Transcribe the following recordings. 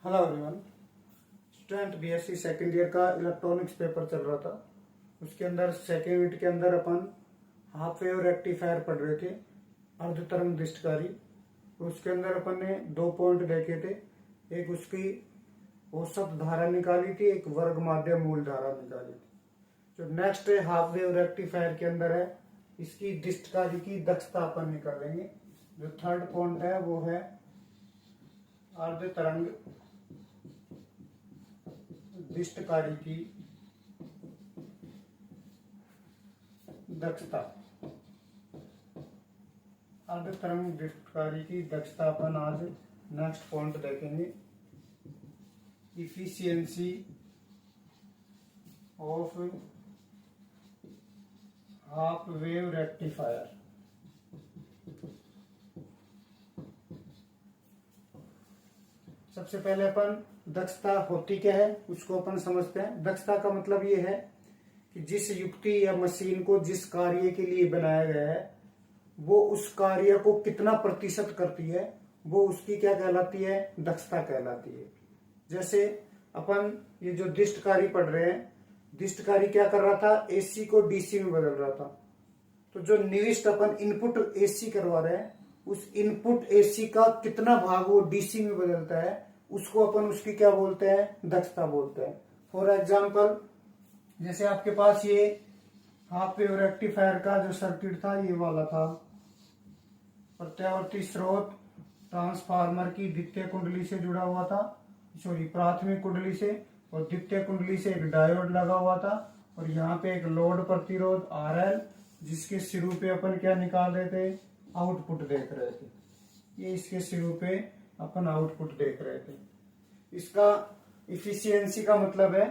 Hello everyone. Student BSc second year का electronics paper चल रहा था। उसके अंदर सेकेंड यूनिट के अंदर अपन हाफ वेव रेक्टिफायर पढ़ रहे थे, अर्ध तरंग दृष्टकारी। उसके अंदर अपन ने 2 पॉइंट देखे थे। एक उसकी औसत धारा निकाली थी, एक वर्ग माध्य मूल धारा निकाली थी। जो नेक्स्ट हाफ वेव रेक्टिफायर के अंदर है, इसकी दृष्टकारी की दक्षता अपन निकालेंगे। जो थर्ड पॉइंट है वो है अर्ध तरंग दृष्टकारी की दक्षता। अर्ध तरंग दृष्टकारी की दक्षता अपन आज नेक्स्ट पॉइंट देखेंगे। Efficiency of half wave rectifier. सबसे पहले अपन दक्षता होती क्या है उसको अपन समझते हैं। दक्षता का मतलब ये है कि जिस युक्ति या मशीन को जिस कार्य के लिए बनाया गया है वो उस कार्य को कितना प्रतिशत करती है, वो उसकी क्या कहलाती है, दक्षता कहलाती है। जैसे अपन ये जो दृष्टकारी पढ़ रहे हैं, दृष्टकारी क्या कर रहा था, एसी को डीसी में बदल रहा था। तो जो निविष्ट अपन इनपुट एसी करवा रहे हैं, उस इनपुट एसी का कितना भाग वो डीसी में बदलता है, उसको अपन उसकी क्या बोलते हैं, दक्षता बोलते हैं। फॉर एग्जाम्पल, जैसे आपके पास ये हाफ वेव रेक्टिफायर का जो सर्किट था ये वाला था। प्रत्यावर्ती स्रोत ट्रांसफार्मर की द्वितीय कुंडली से जुड़ा हुआ था, प्राथमिक कुंडली से, और द्वितीय कुंडली से एक डायोड लगा हुआ था, और यहाँ पे एक लोड प्रतिरोध RL, जिसके सिरों पे अपन क्या निकाल रहे थे, आउटपुट देख रहे थे। ये इसके सिरों पे अपन आउटपुट देख रहे थे। इसका इफिशियंसी का मतलब है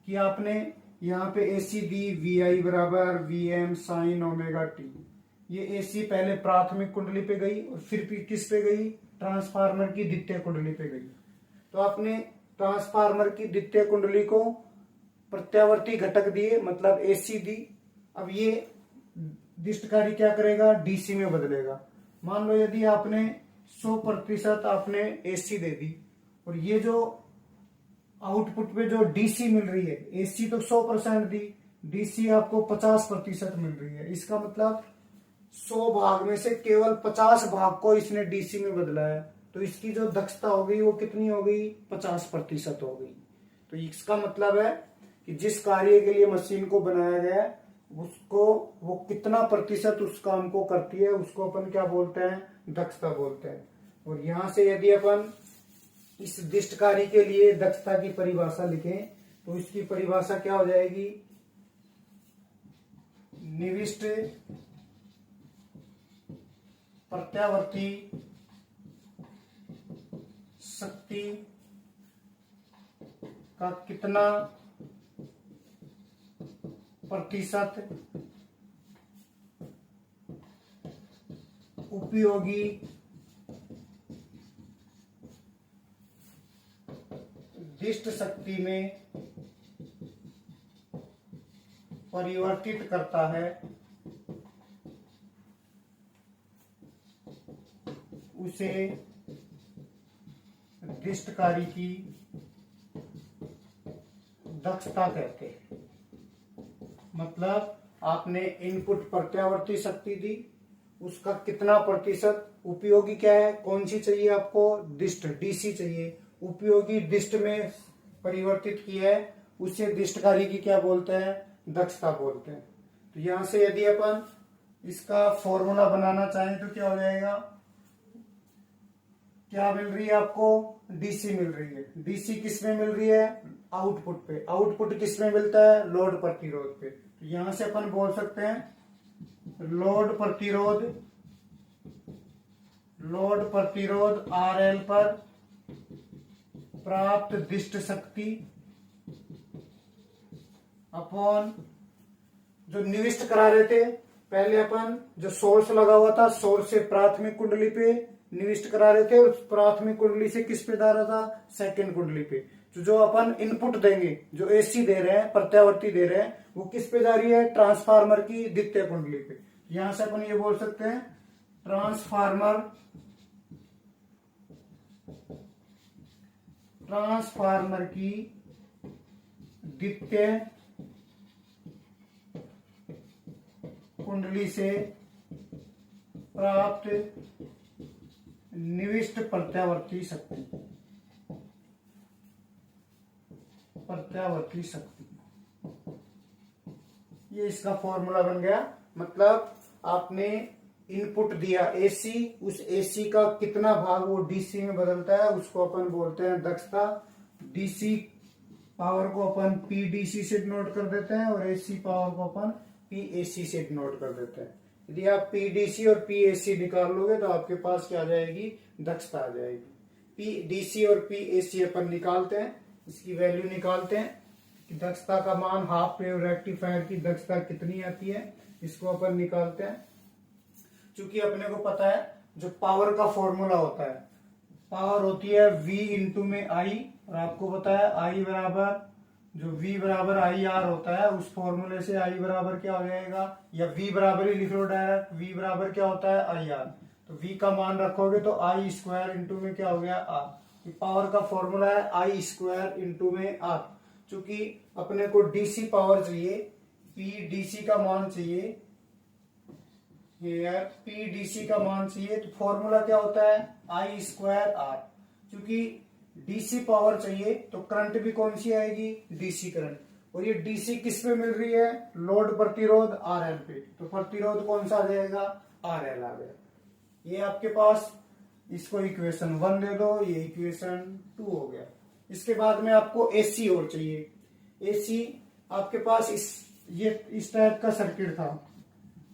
कि आपने यहाँ पे एसी दी VI बराबर VM साइन ओमेगा टी। ये एसी पहले प्राथमिक कुंडली पे गई और फिर किस पे गई, ट्रांसफार्मर की द्वितीय कुंडली पे गई। तो आपने ट्रांसफार्मर की द्वितीय कुंडली को प्रत्यावर्ती घटक दिए, मतलब एसी दी। अब ये दृष्टकारी क्या करेगा, डीसी में बदलेगा। मान लो यदि आपने 100% आपने एसी दे दी, और ये जो आउटपुट पे जो डीसी मिल रही है, एसी तो 100% दी, डीसी आपको 50% मिल रही है। इसका मतलब 100 भाग में से केवल 50 भाग को इसने डीसी में बदला है। तो इसकी जो दक्षता हो गई वो कितनी हो गई, 50% हो गई। तो इसका मतलब है कि जिस कार्य के लिए मशीन को बनाया गया है उसको वो कितना प्रतिशत उस काम को करती है, उसको अपन क्या बोलते हैं, दक्षता बोलते हैं। और यहां से यदि अपन इस दृष्टकारी के लिए दक्षता की परिभाषा लिखें तो इसकी परिभाषा क्या हो जाएगी, निविष्ट प्रत्यावर्ती शक्ति का कितना प्रतिशत उपयोगी दृष्ट शक्ति में परिवर्तित करता है, उसे दृष्टकारी की दक्षता कहते हैं। मतलब आपने इनपुट प्रत्यावर्ती शक्ति दी, उसका कितना प्रतिशत उपयोगी क्या है, कौन सी चाहिए आपको, दृष्ट डीसी चाहिए, उपयोगी दृष्ट में परिवर्तित किया है, उसे दृष्टकारी की क्या बोलते हैं, दक्षता बोलते हैं। तो यहां से यदि अपन इसका फॉर्मूला बनाना चाहें तो क्या हो जाएगा, क्या मिल रही है आपको, डीसी मिल रही है। डीसी किस में मिल रही है, आउटपुट पे। आउटपुट किस में मिलता है, लोड प्रतिरोध पे। तो यहां से अपन बोल सकते हैं लोड प्रतिरोध RL पर प्राप्त दृष्ट शक्ति अपॉन जो निविष्ट करा रहे थे, पहले अपन जो सोर्स लगा हुआ था, सोर्स से प्राथमिक कुंडली पे निविष्ट करा रहे थे, उस प्राथमिक कुंडली से किस पे जा रहा था, सेकंड कुंडली पे। तो जो अपन इनपुट देंगे, जो एसी दे रहे हैं, प्रत्यावर्ती दे रहे हैं, वो किस पे जा रही है, ट्रांसफार्मर की द्वितीय कुंडली पे। यहां से अपन ये बोल सकते हैं ट्रांसफार्मर की द्वितीय कुंडली से प्राप्त निविष्ट प्रत्यावर्ती शक्ति, प्रत्यावर्ती शक्ति, ये इसका फॉर्मूला बन गया। मतलब आपने इनपुट दिया एसी, उस एसी का कितना भाग वो डीसी में बदलता है उसको अपन बोलते हैं दक्षता। डीसी पावर को अपन पीडीसी से डिनोट कर देते हैं और एसी पावर को अपन पीएसी से डिनोट कर देते हैं। यदि आप पीडीसी और पीएसी निकाल लोगे तो आपके पास क्या आ जाएगी, दक्षता आ जाएगी। पीडीसी और पीएसी अपन निकालते हैं, इसकी वैल्यू निकालते हैं कि दक्षता का मान, हाफ वेव रेक्टिफायर की दक्षता कितनी आती है, इसको अपन निकालते हैं। चूंकि अपने को पता है जो पावर का फॉर्मूला होता है, पावर होती है V इंटू में I, और आपको पता है I बराबर, जो V बराबर आई आर होता है, उस फॉर्मूले से I बराबर क्या हो जाएगा, या V बराबर ही लिख लो डायरेक्ट, V बराबर क्या होता है आई आर, तो V का मान रखोगे तो I स्क्वायर इंटू में क्या हो गया R। पावर का फॉर्मूला है I स्क्वायर इंटू में R। चूंकि अपने को डीसी पावर चाहिए, पीडीसी का मान चाहिए, पीडीसी का मान चाहिए, तो फॉर्मूला क्या होता है I स्क्वायर R। चूंकि डीसी पावर चाहिए तो करंट भी कौन सी आएगी, डीसी करंट, और ये डीसी किस पे मिल रही है, लोड प्रतिरोध आरएल पे, तो प्रतिरोध कौन सा आ जाएगा, आरएल आ गया। ये आपके पास, इसको इक्वेशन 1 दे दो, ये इक्वेशन 2 हो गया। इसके बाद में आपको एसी और चाहिए। एसी आपके पास इस टाइप का सर्किट था,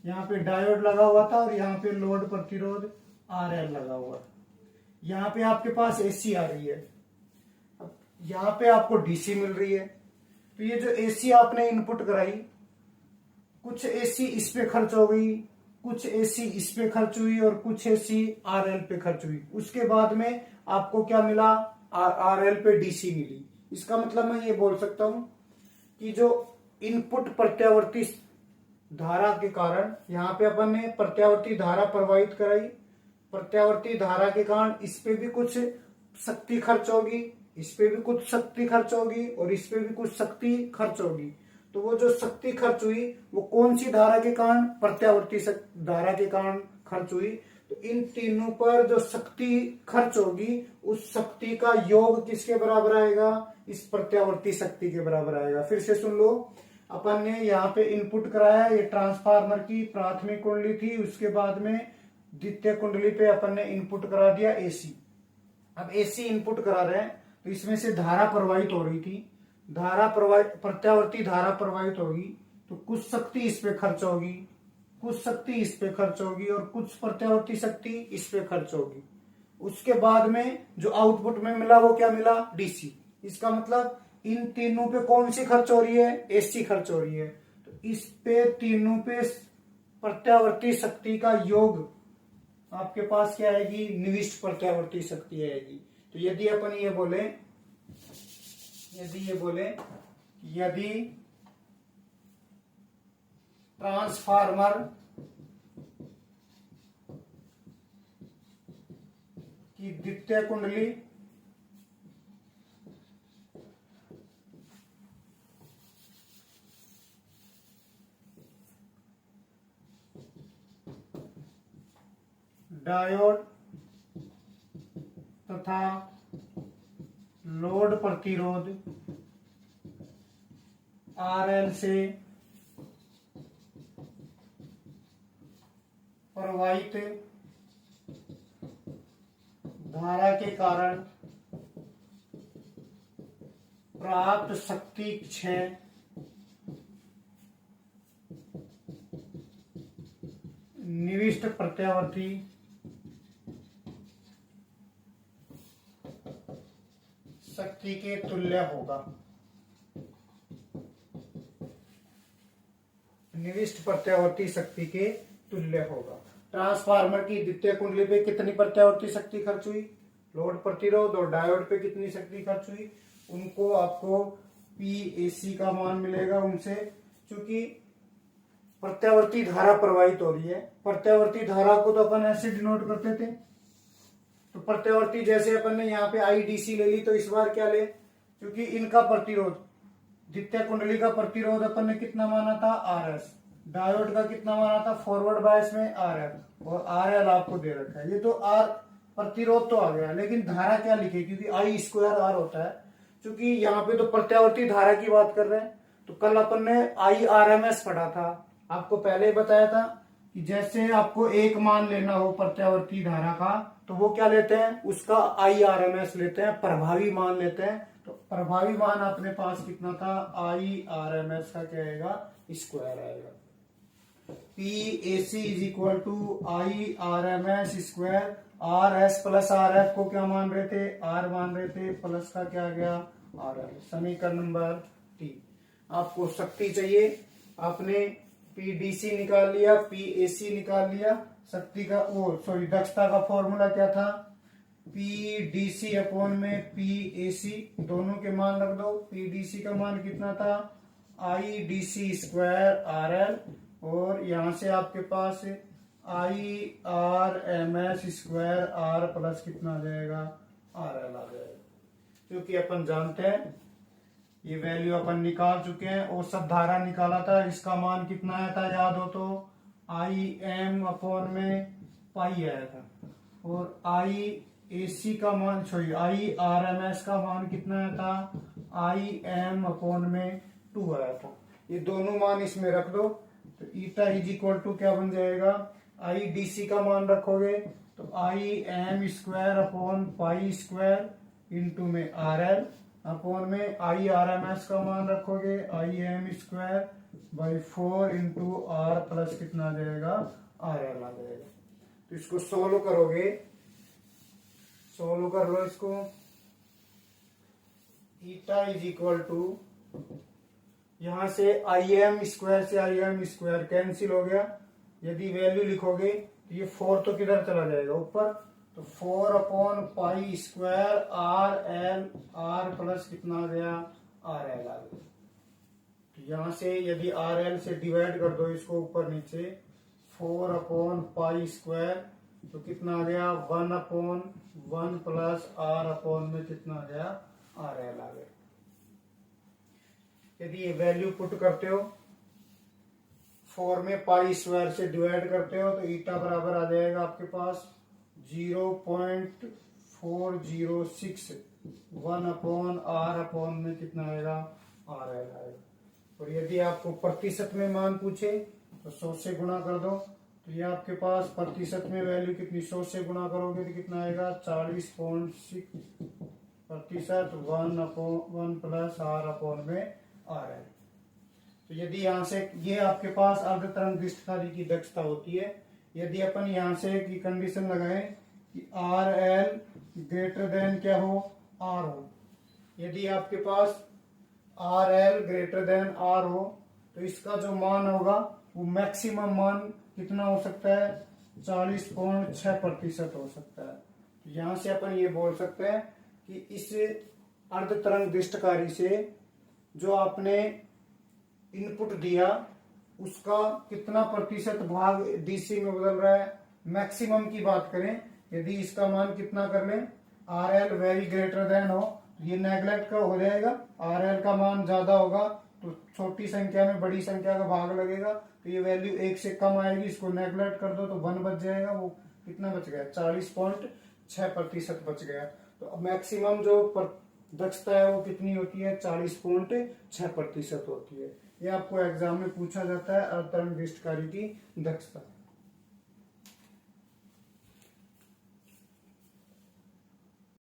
यहाँ पे डायोड लगा हुआ था और यहाँ पे लोड प्रतिरोध आरएल लगा हुआ। यहाँ पे आपके पास एसी आ रही है, अब यहाँ पे आपको डीसी मिल रही है। तो ये जो एसी आपने इनपुट कराई, कुछ एसी इस पे खर्च हो गई, कुछ एसी इस पे खर्च हुई और कुछ एसी आरएल पे खर्च हुई। उसके बाद में आपको क्या मिला, आरएल पे डीसी मिली। इसका मतलब मैं ये बोल सकता हूं कि जो इनपुट प्रत्यावर्ती धारा के कारण, यहाँ पे अपन ने प्रत्यावर्ती धारा प्रवाहित कराई, प्रत्यावर्ती धारा के कारण इस पे भी कुछ शक्ति खर्च होगी, इस पे भी कुछ शक्ति खर्च होगी और इस पे भी कुछ शक्ति खर्च होगी। तो वो जो शक्ति खर्च हुई वो कौन सी धारा के कारण, प्रत्यावर्ती धारा के कारण खर्च हुई। तो इन तीनों पर जो शक्ति खर्च होगी उस शक्ति का योग किसके बराबर आएगा, इस प्रत्यावर्ती शक्ति के बराबर आएगा। फिर से सुन लो, अपन ने यहाँ पे इनपुट कराया, ये ट्रांसफार्मर की प्राथमिक कुंडली थी, उसके बाद में द्वितीय कुंडली पे अपन ने इनपुट करा दिया एसी। अब एसी इनपुट करा रहे हैं तो इसमें से धारा प्रवाहित हो रही थी, धारा प्रवाहित, प्रत्यावर्ती धारा प्रवाहित होगी तो कुछ शक्ति इस पे खर्च होगी, कुछ शक्ति इस पे खर्च होगी और कुछ प्रत्यावर्ती शक्ति इस पे खर्च होगी। उसके बाद में जो आउटपुट में मिला वो क्या मिला, डीसी। इसका मतलब इन तीनों पे कौन सी खर्च हो रही है, एसी खर्च हो रही है। तो इस पे तीनों पे प्रत्यावर्ती शक्ति का योग आपके पास क्या आएगी, निविष्ट प्रत्यावर्ती शक्ति आएगी। तो यदि अपन ये बोले, यदि ट्रांसफार्मर की द्वितीय कुंडली डायोड तथा लोड प्रतिरोध आरएल से प्रवाहित धारा के कारण प्राप्त शक्ति क्षय निविष्ट प्रत्यावर्ती शक्ति के तुल्य होगा। निविष्ट प्रत्यावर्ती शक्ति के तुल्य होगा। ट्रांसफार्मर की द्वितीय कुंडली पे कितनी प्रत्यावर्ती शक्ति खर्च हुई, लोड प्रतिरोध और डायोड पे कितनी शक्ति खर्च हुई, उनको आपको पीएसी का मान मिलेगा उनसे। क्योंकि प्रत्यावर्ती धारा प्रवाहित हो रही है, प्रत्यावर्ती धारा को तो अपन ऐसे डिनोट करते थे, तो प्रत्यावर्ती जैसे अपन ने यहाँ पे IDC ले ली, तो इस बार क्या ले, क्योंकि इनका प्रतिरोध, द्वितीय कुंडली का प्रतिरोध अपन ने कितना माना था RS, डायोड का कितना माना था फॉरवर्ड बायस में RF, और RL आपको दे रखा है। ये तो R प्रतिरोध तो आ गया, लेकिन धारा क्या लिखे, क्योंकि I2R होता है, क्योंकि यहाँ पे तो प्रत्यावर्ती धारा की बात कर रहे हैं। तो कल अपन ने IRMS पढ़ा था, आपको पहले ही बताया था कि जैसे आपको एक मान लेना हो प्रत्यावर्ती धारा का, तो वो क्या लेते हैं, उसका IRMS लेते हैं, प्रभावी मान लेते हैं। तो प्रभावी मान अपने पास कितना था, IRMS का क्या आएगा, स्क्वायर आएगा। PAC is equal to IRMS square. RS plus RF को क्या मान रहे थे, R मान रहे थे, प्लस का क्या आ गया, RL। समीकरण नंबर 3। आपको शक्ति चाहिए, आपने PDC निकाल लिया, PAC निकाल लिया, शक्ति का दक्षता का फॉर्मूला क्या था, PDC अपॉन में PAC, दोनों के मान रख दो। PDC का मान कितना था, IDC स्क्वायर RL, और यहां से आपके पास IRMS स्क्वायर R प्लस कितना आ जाएगा, RL आ जाएगा। क्योंकि अपन जानते हैं ये वैल्यू अपन निकाल चुके हैं, औसत धारा निकाला था, इसका मान कितना आया था याद हो तो, IM अपॉन में पाई आया था, और IAC का मान IRMS का मान कितना आया था, IM अपॉन में 2 आया था। ये दोनों मान इसमें रख दो, तो ईटा इज इक्वल टू क्या बन जाएगा, IDC का मान रखोगे तो IM square upon pi square into में RL, अपॉन में IRMS का मान रखोगे IM square by 4 into R plus कितना आ जाएगा, RL आ जाएगा। तो इसको सोल्व करोगे, सोल्व कर लो इसको, ईटा इज इक्वल टू, यहां से IM स्क्वायर से IM स्क्वायर कैंसिल हो गया, यदि वैल्यू लिखोगे तो ये 4 तो किधर चला जाएगा ऊपर, तो 4 upon pi square R plus कितना आ गया, RL आ गया। तो यहां से यदि RL से डिवाइड कर दो इसको ऊपर नीचे, 4 अपॉन पाई स्क्वायर, तो कितना आ गया, 1 अपॉन 1 प्लस R अपॉन में कितना आ गया, RL आ गया। यदि ये वैल्यू पुट करते हो, 4 में पाई स्क्वायर से डिवाइड करते हो, तो ईटा बराबर आ जाएगा आपके पास 0.406, 1 अपॉन R अपॉन में कितना आएगा, RL आएगा। और यदि आपको प्रतिशत में मान पूछे तो 100 से गुणा कर दो, तो ये आपके पास प्रतिशत में वैल्यू कितनी, 100 से गुणा करोगे तो कितना आएगा, 40.6%, 1 प्लस R अपॉन में RL। तो यदि यहाँ से ये आपके पास अर्ध तरंग दृष्टिकारी की दक्षता होती है, यदि अपन यहाँ से की कंडीशन लगाए कि RL ग्रेटर देन क्या हो, R हो, यदि आपके पास RL ग्रेटर देन R हो, तो इसका जो मान होगा वो मैक्सिमम मान कितना हो सकता है, 40.6% हो सकता है। तो यहाँ से अपन ये बोल सकते हैं कि इस अर्ध तरंग दृष्टिकारी से जो आपने इनपुट दिया उसका कितना प्रतिशत भाग डीसी में बदल रहा है। मैक्सिमम की बात करें, यदि इसका मान कितना कर लें, RL वेरी ग्रेटर देन हो, ये नेग्लेक्ट का हो जाएगा, RL का मान ज्यादा होगा तो छोटी संख्या में बड़ी संख्या का भाग लगेगा, तो ये वैल्यू 1 से कम आएगी, इसको नेग्लेक्ट कर दो तो 1 बच जाएगा, वो कितना बच गया, 40.6% बच गया। तो मैक्सिमम जो दक्षता है वो कितनी होती है, 40.6% होती है। ये आपको एग्जाम में पूछा जाता है अर्ध तरंग दृष्टिकारी की दक्षता।